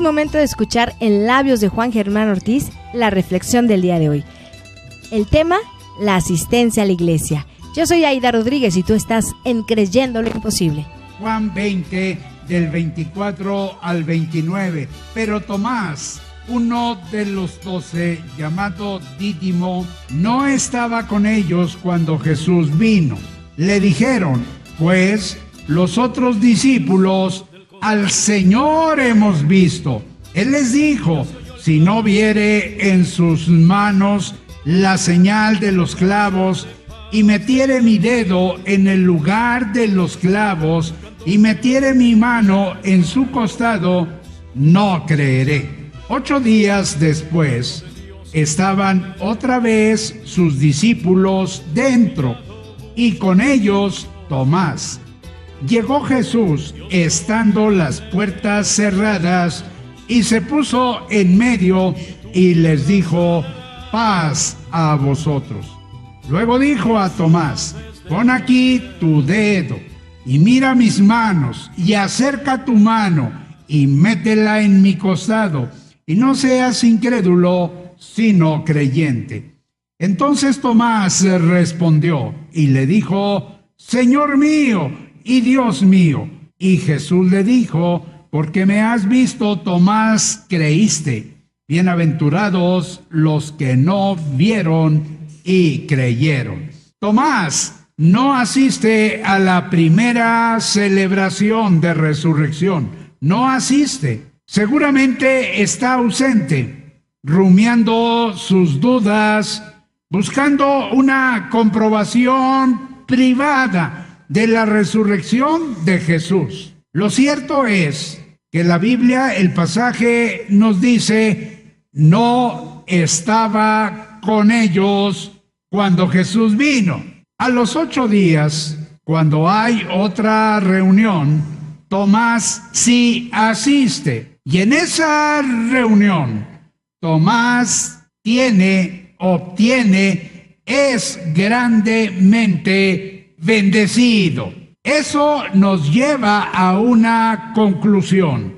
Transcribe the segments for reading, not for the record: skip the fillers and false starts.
es momento de escuchar en labios de Juan Germán Ortiz la reflexión del día de hoy. El tema, la asistencia a la iglesia. Yo soy Aida Rodríguez y tú estás en Creyendo lo Imposible. Juan 20, del 24 al 29. Pero Tomás, uno de los 12, llamado Dídimo, no estaba con ellos cuando Jesús vino. Le dijeron, pues, los otros discípulos, al Señor hemos visto. Él les dijo, si no viere en sus manos la señal de los clavos, y metiere mi dedo en el lugar de los clavos, y metiere mi mano en su costado, no creeré. 8 días después, estaban otra vez sus discípulos dentro, y con ellos Tomás. Llegó Jesús, estando las puertas cerradas, y se puso en medio, y les dijo, paz a vosotros. Luego dijo a Tomás, pon aquí tu dedo, y mira mis manos, y acerca tu mano, y métela en mi costado, y no seas incrédulo, sino creyente. Entonces Tomás respondió, y le dijo, Señor mío y Dios mío. Y Jesús le dijo, porque me has visto, Tomás, creíste. Bienaventurados los que no vieron y creyeron. Tomás no asiste a la primera celebración de resurrección. No asiste. Seguramente está ausente, rumiando sus dudas, buscando una comprobación privada de la resurrección de Jesús. Lo cierto es que la Biblia, el pasaje nos dice, no estaba con ellos cuando Jesús vino. A los 8 días, cuando hay otra reunión, Tomás sí asiste. Y en esa reunión, Tomás obtiene, es grandemente bendecido. Eso nos lleva a una conclusión.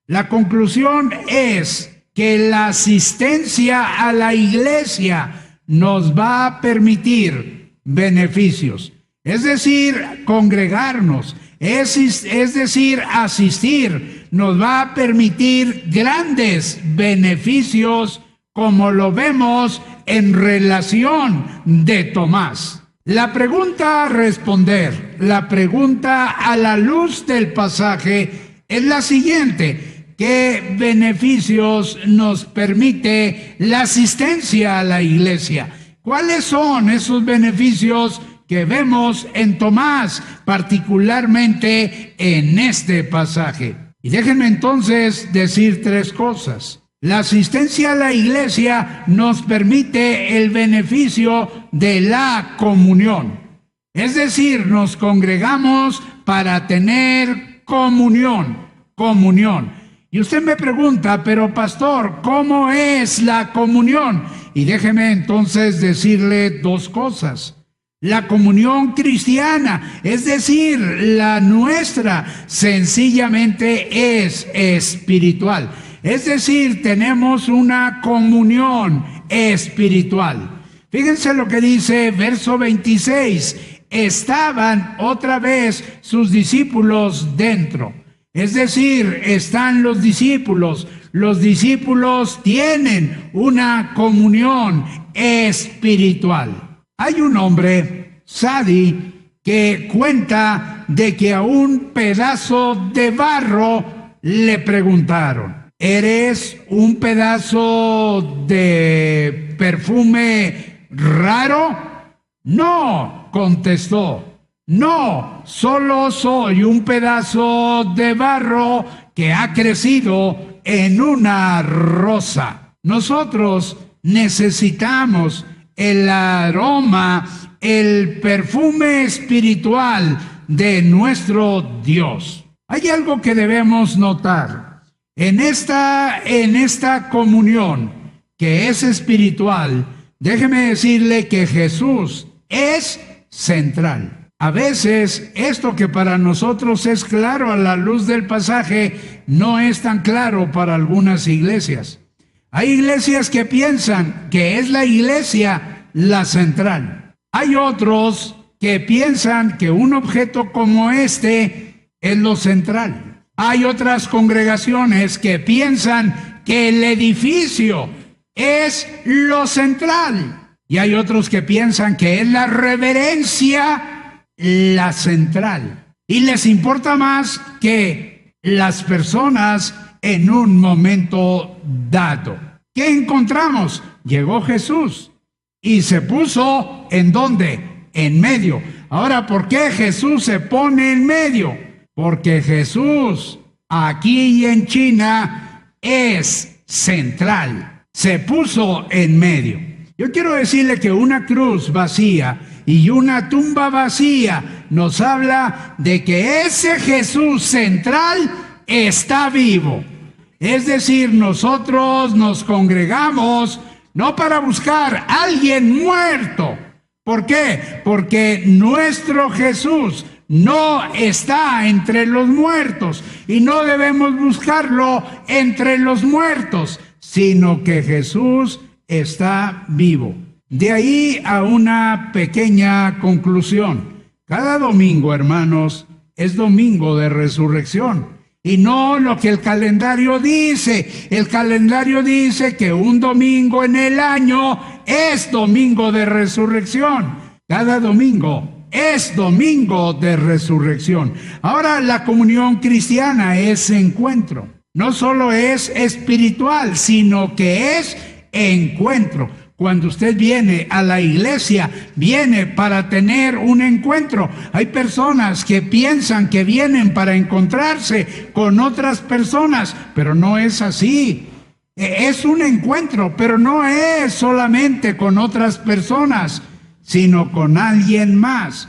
La conclusión es que la asistencia a la iglesia nos va a permitir beneficios. Es decir, congregarnos, es decir, asistir, nos va a permitir grandes beneficios, como lo vemos en relación de Tomás. La pregunta a responder, la pregunta a la luz del pasaje es la siguiente: ¿qué beneficios nos permite la asistencia a la iglesia? ¿Cuáles son esos beneficios que vemos en Tomás, particularmente en este pasaje? Y déjenme entonces decir 3 cosas. La asistencia a la iglesia nos permite el beneficio de la comunión. Es decir, nos congregamos para tener comunión. Y usted me pregunta, pero pastor, ¿cómo es la comunión? Y déjeme entonces decirle 2 cosas. La comunión cristiana, es decir, la nuestra, sencillamente es espiritual. Es decir, tenemos una comunión espiritual. Fíjense lo que dice verso 26. Estaban otra vez sus discípulos dentro. Es decir, están los discípulos. Los discípulos tienen una comunión espiritual. Hay un hombre, Sadi, que cuenta de que a un pedazo de barro le preguntaron, ¿eres un pedazo de perfume raro? No, contestó. No, solo soy un pedazo de barro que ha crecido en una rosa. Nosotros necesitamos el aroma, el perfume espiritual de nuestro Dios. Hay algo que debemos notar. En esta comunión que es espiritual, déjeme decirle que Jesús es central. A veces esto que para nosotros es claro a la luz del pasaje, no es tan claro para algunas iglesias. Hay iglesias que piensan que es la iglesia la central. Hay otros que piensan que un objeto como este es lo central. Hay otras congregaciones que piensan que el edificio es lo central. Y hay otros que piensan que es la reverencia la central. Y les importa más que las personas en un momento dado. ¿Qué encontramos? Llegó Jesús y se puso ¿en dónde? En medio. Ahora, ¿por qué Jesús se pone en medio? Porque Jesús aquí en China es central. Se puso en medio. Yo quiero decirle que una cruz vacía y una tumba vacía nos habla de que ese Jesús central está vivo. Es decir, nosotros nos congregamos no para buscar a alguien muerto. ¿Por qué? Porque nuestro Jesús no está entre los muertos y no debemos buscarlo entre los muertos, sino que Jesús está vivo. De ahí a una pequeña conclusión. Cada domingo, hermanos, es domingo de resurrección. Y no lo que el calendario dice. El calendario dice que un domingo en el año es domingo de resurrección. Cada domingo es domingo de resurrección. Ahora, la comunión cristiana es encuentro. No solo es espiritual, sino que es encuentro. Cuando usted viene a la iglesia, viene para tener un encuentro. Hay personas que piensan que vienen para encontrarse con otras personas, pero no es así. Es un encuentro, pero no es solamente con otras personas, sino con alguien más.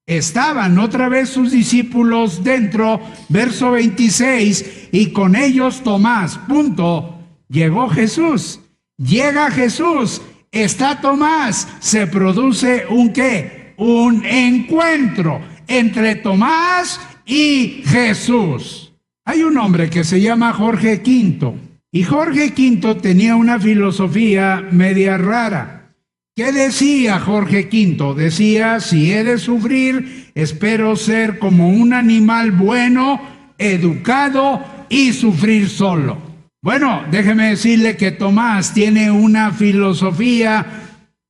Estaban otra vez sus discípulos dentro, verso 26, y con ellos Tomás, punto. Llegó Jesús, llega Jesús. Está Tomás, se produce un ¿qué? Un encuentro entre Tomás y Jesús. Hay un hombre que se llama Jorge V, y Jorge V tenía una filosofía media rara. ¿Qué decía Jorge V? Decía, si he de sufrir, espero ser como un animal bueno, educado y sufrir solo. Bueno, déjeme decirle que Tomás tiene una filosofía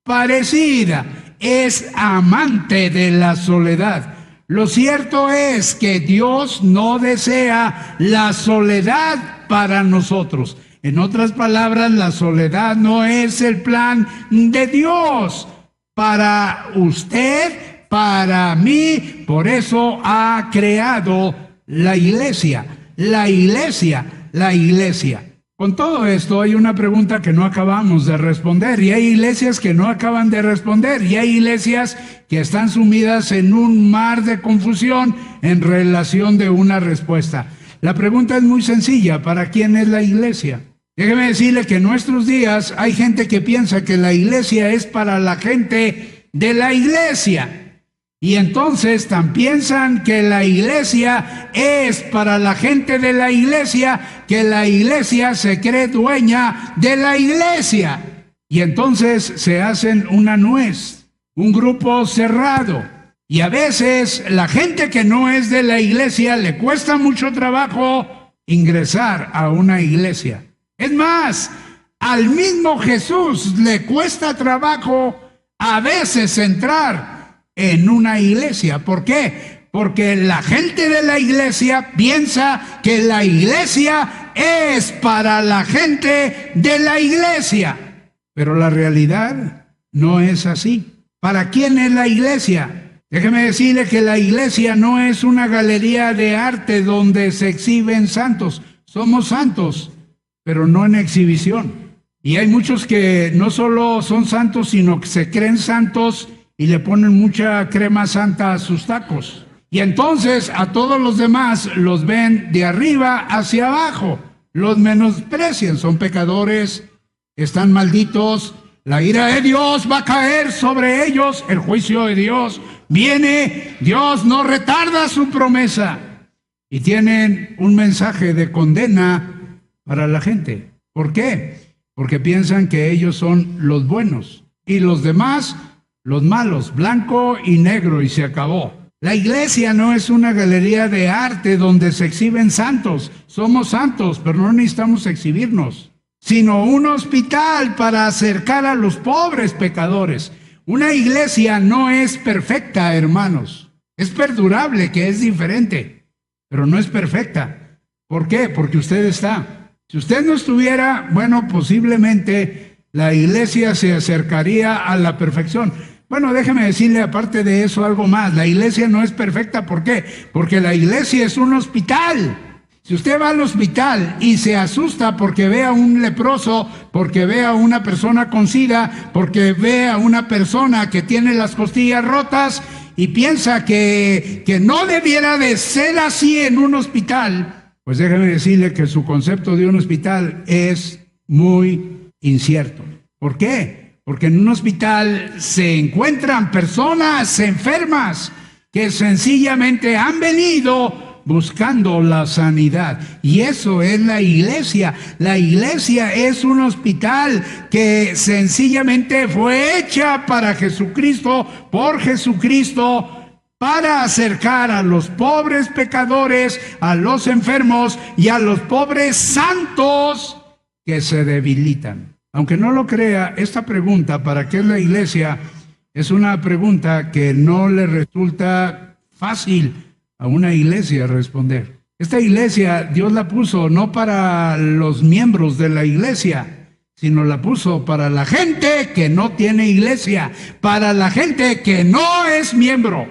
parecida. Es amante de la soledad. Lo cierto es que Dios no desea la soledad para nosotros. En otras palabras, la soledad no es el plan de Dios para usted, para mí. Por eso ha creado la iglesia. La iglesia. Con todo esto hay una pregunta que no acabamos de responder, y hay iglesias que no acaban de responder, y hay iglesias que están sumidas en un mar de confusión en relación de una respuesta. La pregunta es muy sencilla: ¿para quién es la iglesia? Déjeme decirle que en nuestros días hay gente que piensa que la iglesia es para la gente de la iglesia. Y entonces tan piensan que la iglesia es para la gente de la iglesia, que la iglesia se cree dueña de la iglesia. Y entonces se hacen una nuez, un grupo cerrado. Y a veces la gente que no es de la iglesia le cuesta mucho trabajo ingresar a una iglesia. Es más, al mismo Jesús le cuesta trabajo a veces entrar en una iglesia. ¿Por qué? Porque la gente de la iglesia piensa que la iglesia es para la gente de la iglesia. Pero la realidad no es así. ¿Para quién es la iglesia? Déjeme decirle que la iglesia no es una galería de arte donde se exhiben santos. Somos santos, pero no en exhibición. Y hay muchos que no solo son santos, sino que se creen santos y le ponen mucha crema santa a sus tacos. Y entonces a todos los demás los ven de arriba hacia abajo. Los menosprecian, son pecadores, están malditos. La ira de Dios va a caer sobre ellos, el juicio de Dios Viene, Dios no retarda su promesa. Y tienen un mensaje de condena para la gente. ¿Por qué? Porque piensan que ellos son los buenos y los demás los malos, blanco y negro, y se acabó. La iglesia no es una galería de arte donde se exhiben santos. Somos santos, pero no necesitamos exhibirnos, sino un hospital para acercar a los pobres pecadores. Una iglesia no es perfecta, hermanos. Es perdurable, que es diferente, pero no es perfecta. ¿Por qué? Porque usted está. Si usted no estuviera, bueno, posiblemente la iglesia se acercaría a la perfección. Bueno, déjeme decirle aparte de eso algo más. La iglesia no es perfecta. ¿Por qué? Porque la iglesia es un hospital. Si usted va al hospital y se asusta porque ve a un leproso, porque ve a una persona con sida, porque ve a una persona que tiene las costillas rotas y piensa que no debiera de ser así en un hospital, pues déjeme decirle que su concepto de un hospital es muy incierto. ¿Por qué? Porque en un hospital se encuentran personas enfermas que sencillamente han venido buscando la sanidad. Y eso es la iglesia. La iglesia es un hospital que sencillamente fue hecha para Jesucristo, por Jesucristo, para acercar a los pobres pecadores, a los enfermos y a los pobres santos que se debilitan. Aunque no lo crea, esta pregunta, ¿para qué es la iglesia?, es una pregunta que no le resulta fácil a una iglesia responder. Esta iglesia Dios la puso no para los miembros de la iglesia, sino la puso para la gente que no tiene iglesia, para la gente que no es miembro.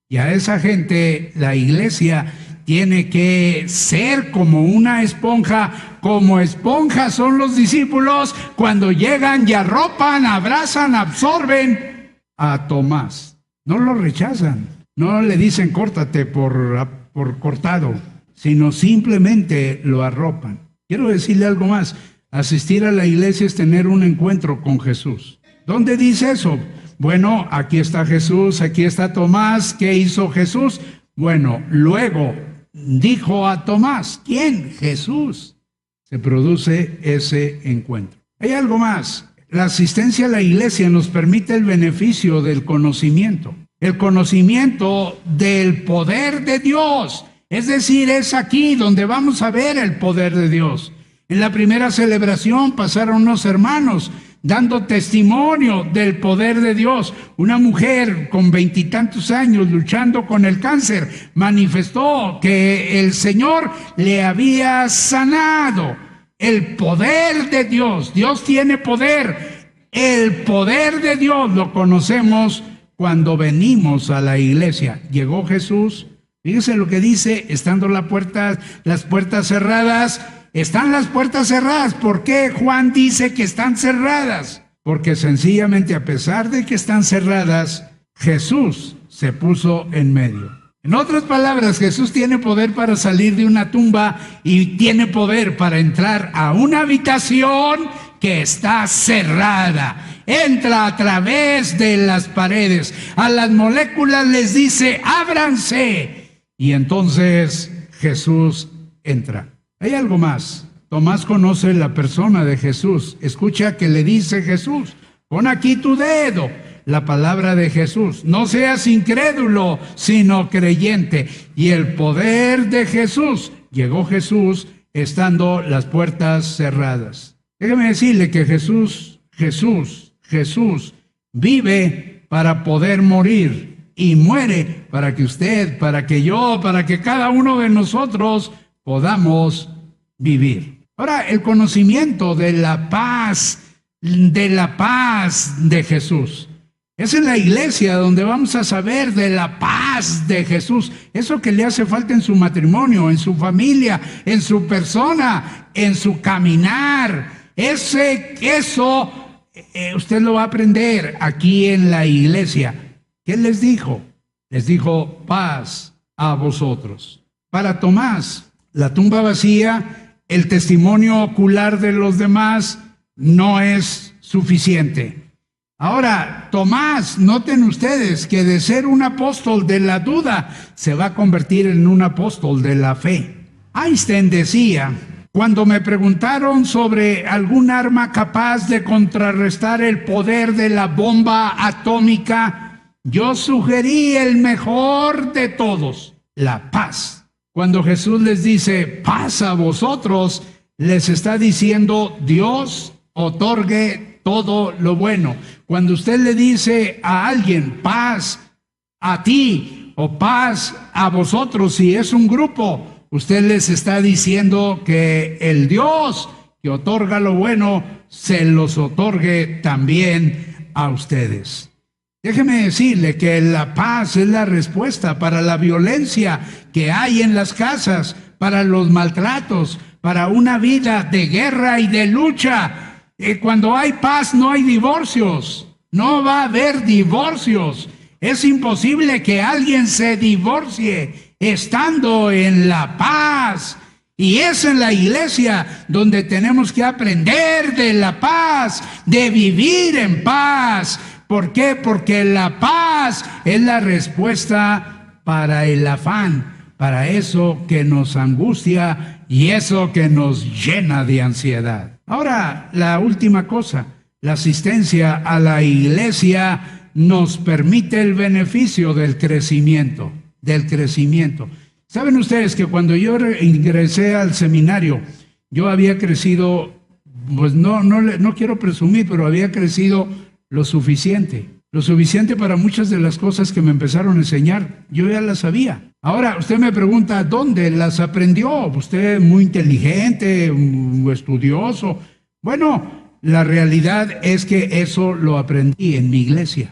Y a esa gente la iglesia tiene que ser como una esponja. Como esponjas son los discípulos cuando llegan y arropan, abrazan, absorben a Tomás. No lo rechazan. No le dicen córtate por cortado, sino simplemente lo arropan. Quiero decirle algo más. Asistir a la iglesia es tener un encuentro con Jesús. ¿Dónde dice eso? Bueno, aquí está Jesús, aquí está Tomás. ¿Qué hizo Jesús? Bueno, luego dijo a Tomás, ¿quién? Jesús. Se produce ese encuentro. Hay algo más. La asistencia a la iglesia nos permite el beneficio del conocimiento. El conocimiento del poder de Dios. Es decir, es aquí donde vamos a ver el poder de Dios. En la primera celebración pasaron unos hermanos dando testimonio del poder de Dios. Una mujer con 20 y tantos años luchando con el cáncer manifestó que el Señor le había sanado. El poder de Dios. Dios tiene poder. El poder de Dios lo conocemos cuando venimos a la iglesia. Llegó Jesús, fíjese lo que dice, estando las puertas cerradas. Están las puertas cerradas. ¿Por qué Juan dice que están cerradas? Porque sencillamente, a pesar de que están cerradas, Jesús se puso en medio. En otras palabras, Jesús tiene poder para salir de una tumba y tiene poder para entrar a una habitación que está cerrada. Entra a través de las paredes. A las moléculas les dice, ábranse. Y entonces Jesús entra. Hay algo más. Tomás conoce la persona de Jesús. Escucha que le dice Jesús, pon aquí tu dedo. La palabra de Jesús. No seas incrédulo, sino creyente. Y el poder de Jesús. Llegó Jesús estando las puertas cerradas. Déjeme decirle que Jesús vive para poder morir y muere para que usted, para que yo, para que cada uno de nosotros podamos vivir. Ahora, el conocimiento de la paz de Jesús. Es en la iglesia donde vamos a saber de la paz de Jesús. Eso que le hace falta en su matrimonio, en su familia, en su persona, en su caminar. Eso usted lo va a aprender aquí en la iglesia. ¿Qué les dijo? Les dijo, paz a vosotros. Para Tomás, la tumba vacía, el testimonio ocular de los demás no es suficiente. Ahora, Tomás, noten ustedes que de ser un apóstol de la duda, se va a convertir en un apóstol de la fe. Einstein decía: cuando me preguntaron sobre algún arma capaz de contrarrestar el poder de la bomba atómica, yo sugerí el mejor de todos, la paz. Cuando Jesús les dice paz a vosotros, les está diciendo Dios otorgue todo lo bueno. Cuando usted le dice a alguien paz a ti o paz a vosotros, si es un grupo, usted les está diciendo que el Dios que otorga lo bueno se los otorgue también a ustedes. Déjeme decirle que la paz es la respuesta para la violencia que hay en las casas, para los maltratos, para una vida de guerra y de lucha. Cuando hay paz no hay divorcios, no va a haber divorcios. Es imposible que alguien se divorcie estando en la paz. Y es en la iglesia donde tenemos que aprender de la paz, de vivir en paz. ¿Por qué? Porque la paz es la respuesta para el afán, para eso que nos angustia y eso que nos llena de ansiedad. Ahora, la última cosa, la asistencia a la iglesia nos permite el beneficio del crecimiento, ¿Saben ustedes que cuando yo ingresé al seminario, yo había crecido, pues no quiero presumir, pero había crecido lo suficiente para muchas de las cosas que me empezaron a enseñar. Yo ya las sabía. Ahora, usted me pregunta, ¿dónde las aprendió? Usted muy inteligente, estudioso. Bueno, la realidad es que eso lo aprendí en mi iglesia.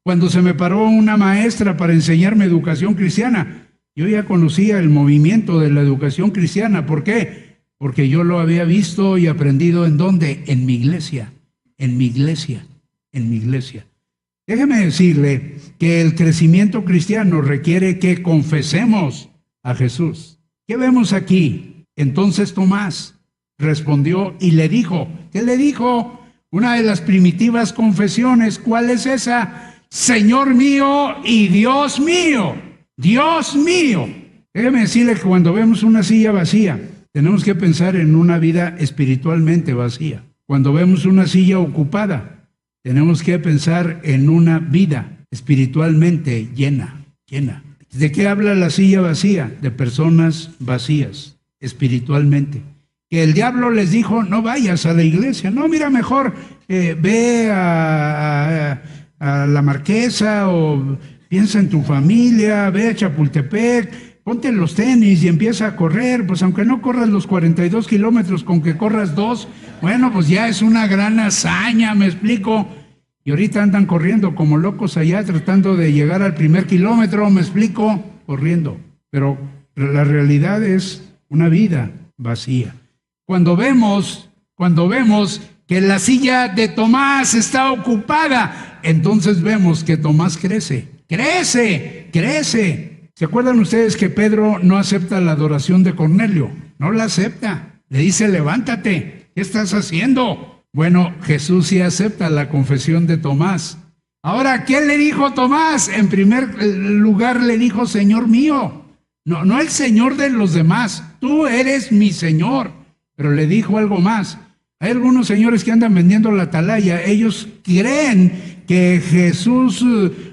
Cuando se me paró una maestra para enseñarme educación cristiana, yo ya conocía el movimiento de la educación cristiana. ¿Por qué? Porque yo lo había visto y aprendido ¿en dónde? En mi iglesia. Déjeme decirle que el crecimiento cristiano requiere que confesemos a Jesús. ¿Qué vemos aquí? Entonces Tomás respondió y le dijo, ¿qué le dijo? Una de las primitivas confesiones, ¿cuál es esa? Señor mío y Dios mío, Dios mío. Déjeme decirle que cuando vemos una silla vacía, tenemos que pensar en una vida espiritualmente vacía. Cuando vemos una silla ocupada, tenemos que pensar en una vida espiritualmente llena. ¿De qué habla la silla vacía? De personas vacías espiritualmente. Que el diablo les dijo, no vayas a la iglesia. No, mira, mejor ve a la Marquesa o piensa en tu familia, ve a Chapultepec, ponte los tenis y empieza a correr. Pues aunque no corras los 42 kilómetros, con que corras 2, bueno, pues ya es una gran hazaña, ¿me explico? Y ahorita andan corriendo como locos allá tratando de llegar al primer kilómetro, ¿me explico? Corriendo. Pero la realidad es una vida vacía. Cuando vemos que la silla de Tomás está ocupada, entonces vemos que Tomás crece. ¿Se acuerdan ustedes que Pedro no acepta la adoración de Cornelio? No la acepta. Le dice, levántate, ¿qué estás haciendo? Bueno, Jesús sí acepta la confesión de Tomás. Ahora, ¿qué le dijo Tomás? En primer lugar le dijo, Señor mío. No el Señor de los demás. Tú eres mi Señor. Pero le dijo algo más. Hay algunos señores que andan vendiendo la atalaya. Ellos creen que Jesús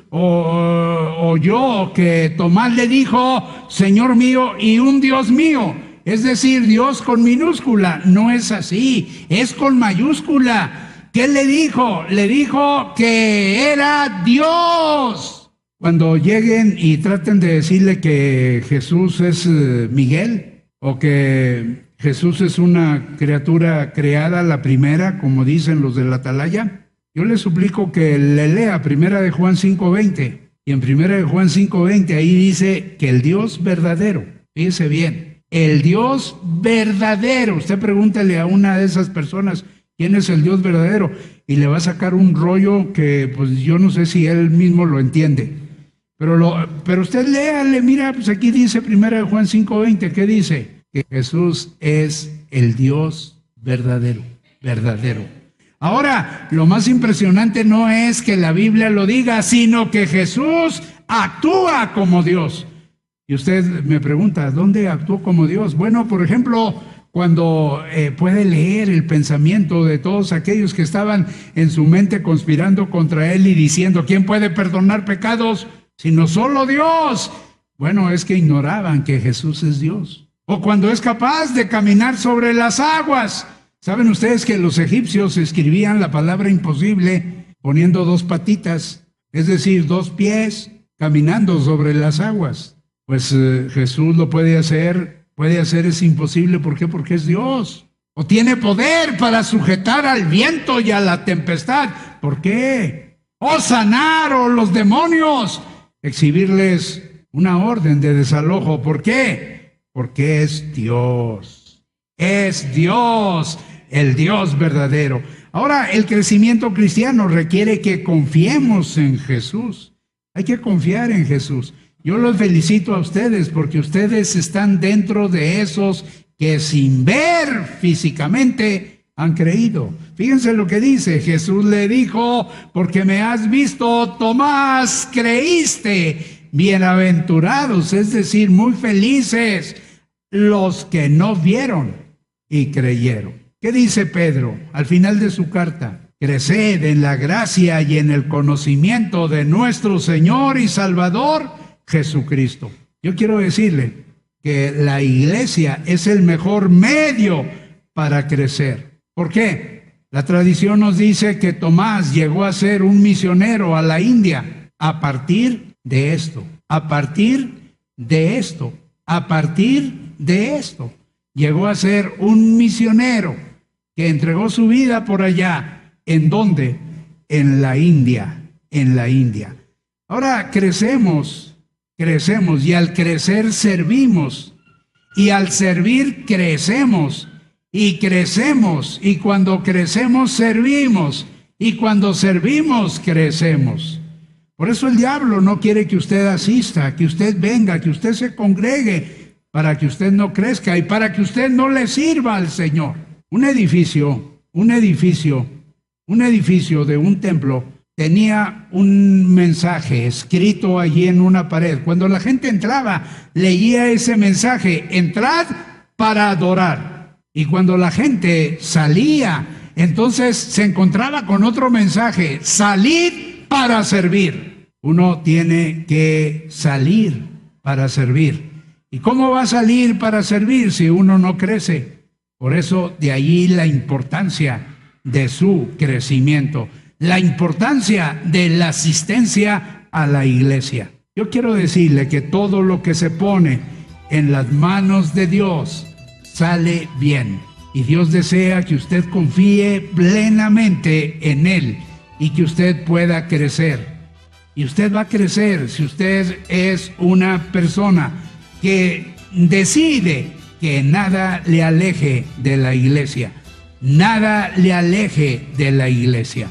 oyó que Tomás le dijo, Señor mío y un Dios mío. Es decir, Dios con minúscula. No es así, es con mayúscula. ¿Qué le dijo? Le dijo que era Dios. Cuando lleguen y traten de decirle que Jesús es Miguel o que Jesús es una criatura creada, la primera, como dicen los de la atalaya, yo le suplico que le lea 1 de Juan 5:20. Y en 1 de Juan 5:20 ahí dice que el Dios verdadero, fíjese bien, el Dios verdadero. Usted pregúntale a una de esas personas quién es el Dios verdadero y le va a sacar un rollo que pues yo no sé si él mismo lo entiende. Pero usted léale, mira, pues aquí dice 1 de Juan 5:20, ¿qué dice? Que Jesús es el Dios verdadero. Ahora, lo más impresionante no es que la Biblia lo diga, sino que Jesús actúa como Dios. Y usted me pregunta, ¿dónde actuó como Dios? Bueno, por ejemplo, cuando puede leer el pensamiento de todos aquellos que estaban en su mente conspirando contra él y diciendo, ¿quién puede perdonar pecados sino solo Dios? Bueno, es que ignoraban que Jesús es Dios. O cuando es capaz de caminar sobre las aguas. ¿Saben ustedes que los egipcios escribían la palabra imposible poniendo dos patitas, es decir, dos pies, caminando sobre las aguas? Pues Jesús lo puede hacer es imposible. ¿Por qué? Porque es Dios. O tiene poder para sujetar al viento y a la tempestad. ¿Por qué? O sanar a los demonios, exhibirles una orden de desalojo. ¿Por qué? Porque es Dios. Es Dios, el Dios verdadero. Ahora, el crecimiento cristiano requiere que confiemos en Jesús. Hay que confiar en Jesús. Yo los felicito a ustedes porque ustedes están dentro de esos que sin ver físicamente han creído. Fíjense lo que dice. Jesús le dijo, porque me has visto, Tomás, creíste. Bienaventurados, es decir, muy felices los que no vieron y creyeron. ¿Qué dice Pedro al final de su carta? Creced en la gracia y en el conocimiento de nuestro Señor y Salvador Jesucristo. Yo quiero decirle que la iglesia es el mejor medio para crecer. ¿Por qué? La tradición nos dice que Tomás llegó a ser un misionero a la India a partir de esto, a partir de esto, a partir de esto. Llegó a ser un misionero que entregó su vida por allá. ¿En dónde? En la India, en la India. Ahora crecemos y al crecer servimos, y al servir crecemos, y cuando crecemos servimos, y cuando servimos crecemos. Por eso el diablo no quiere que usted asista, que usted venga, que usted se congregue, para que usted no crezca y para que usted no le sirva al Señor. Un edificio de un templo tenía un mensaje escrito allí en una pared. Cuando la gente entraba, leía ese mensaje: entrad para adorar. Y cuando la gente salía, entonces se encontraba con otro mensaje: salid para servir. Uno tiene que salir para servir. ¿Y cómo va a salir para servir si uno no crece? Por eso, de allí la importancia de su crecimiento, la importancia de la asistencia a la iglesia. Yo quiero decirle que todo lo que se pone en las manos de Dios sale bien. Y Dios desea que usted confíe plenamente en Él y que usted pueda crecer. Y usted va a crecer si usted es una persona que decide que nada le aleje de la iglesia. Nada le aleje de la iglesia.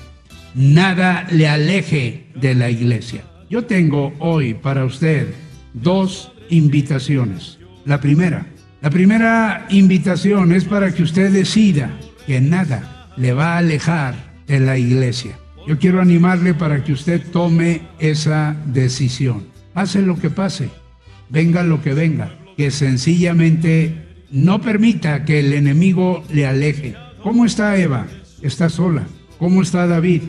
Nada le aleje de la iglesia. Yo tengo hoy para usted dos invitaciones. La primera invitación es para que usted decida que nada le va a alejar de la iglesia. Yo quiero animarle para que usted tome esa decisión. Pase lo que pase, venga lo que venga, que sencillamente no permita que el enemigo le aleje. ¿Cómo está Eva? Está sola. ¿Cómo está David?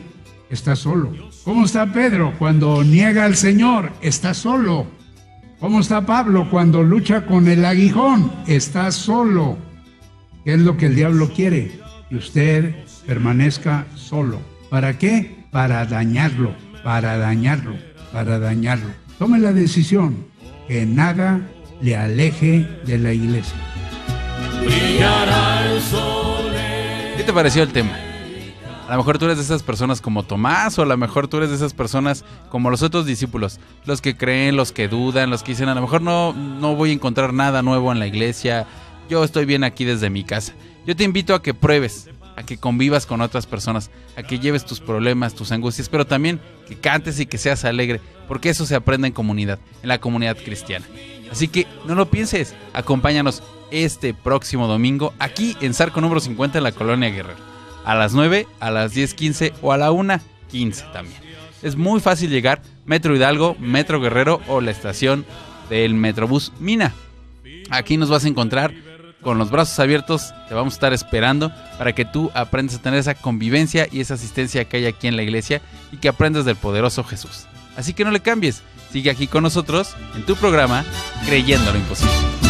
Está solo. ¿Cómo está Pedro cuando niega al Señor? Está solo. ¿Cómo está Pablo cuando lucha con el aguijón? Está solo. ¿Qué es lo que el diablo quiere? Que usted permanezca solo. ¿Para qué? Para dañarlo, para dañarlo, para dañarlo. Tome la decisión, que nada le aleje de la iglesia. ¿Qué te pareció el tema? A lo mejor tú eres de esas personas como Tomás, o a lo mejor tú eres de esas personas como los otros discípulos, los que creen, los que dudan, los que dicen a lo mejor no voy a encontrar nada nuevo en la iglesia, yo estoy bien aquí desde mi casa. Yo te invito a que pruebes, a que convivas con otras personas, a que lleves tus problemas, tus angustias, pero también que cantes y que seas alegre, porque eso se aprende en comunidad, en la comunidad cristiana. Así que no lo pienses, acompáñanos este próximo domingo aquí en Zarco número 50 en la Colonia Guerrero. a las 9, a las 10:15 o a la 1:15 también. Es muy fácil llegar, Metro Hidalgo, Metro Guerrero o la estación del Metrobús Mina. Aquí nos vas a encontrar con los brazos abiertos, te vamos a estar esperando para que tú aprendas a tener esa convivencia y esa asistencia que hay aquí en la iglesia y que aprendas del poderoso Jesús. Así que no le cambies, sigue aquí con nosotros en tu programa Creyendo lo Imposible.